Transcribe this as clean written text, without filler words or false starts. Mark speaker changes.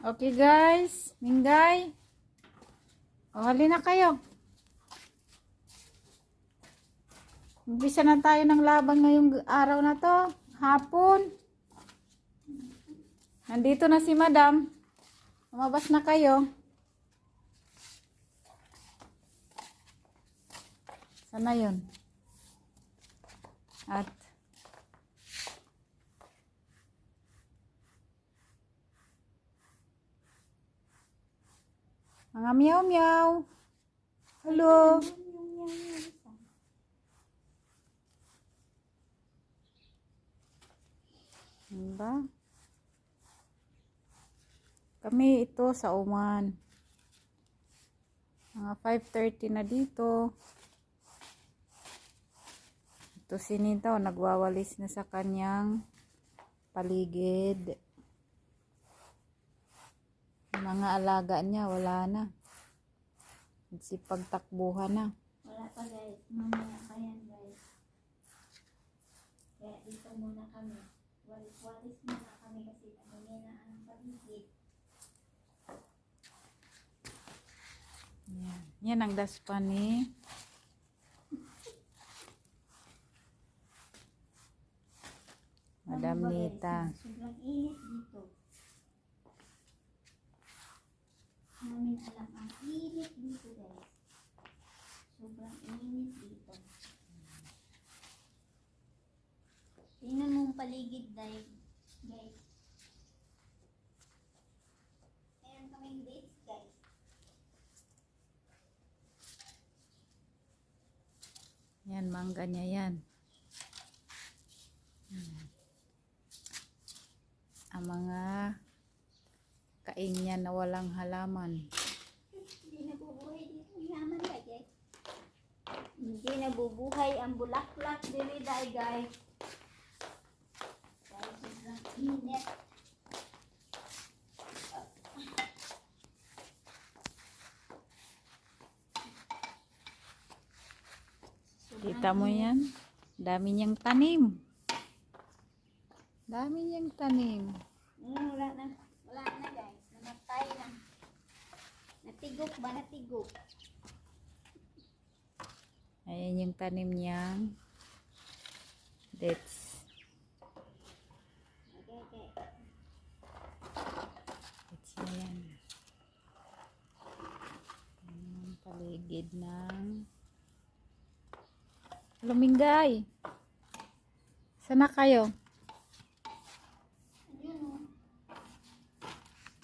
Speaker 1: Okay guys, Minggay. O, hali na kayo. Umpisa na tayo ng laban ngayong araw na to. Hapon. Nandito na si Madam. Lumabas na kayo. Sana yun. At mga meow meow. Hello. Diba? Kami ito sa Oman. Mga 5:30 na dito. Ito si Nito, nagwawalis na sa kanyang paligid. Mga alaga niya, wala na. Nagsipagtakbuhan na.
Speaker 2: Wala pa guys, mamaya pa yan guys. Kaya dito muna kami. Walis-walis muna kami kasi kami na ang paligid.
Speaker 1: Yan, yan ang daspan ni Madam Nita.
Speaker 2: Sobrang init dito. Namin alam ang init dito guys. Sobrang init dito. Tingnan mo ang paligid guys. Ayan kaming dates guys.
Speaker 1: Yan, mangga niya yan. Ang mga kain niya na walang halaman.
Speaker 2: Hindi nabubuhay dito ang yaman guys. Hindi nabubuhay ang bulaklak dili dai guys. Dahil sobrang init.
Speaker 1: Kita mo yan? Dami niyang tanim. Dami niyang tanim.
Speaker 2: Wala na guys. Namatay na. Natigok ba? Natigok.
Speaker 1: Ayan yung tanim niyang dates.
Speaker 2: Okay.
Speaker 1: Dates na yan. Ayan, paligid ng Luminggay. Sana kayo?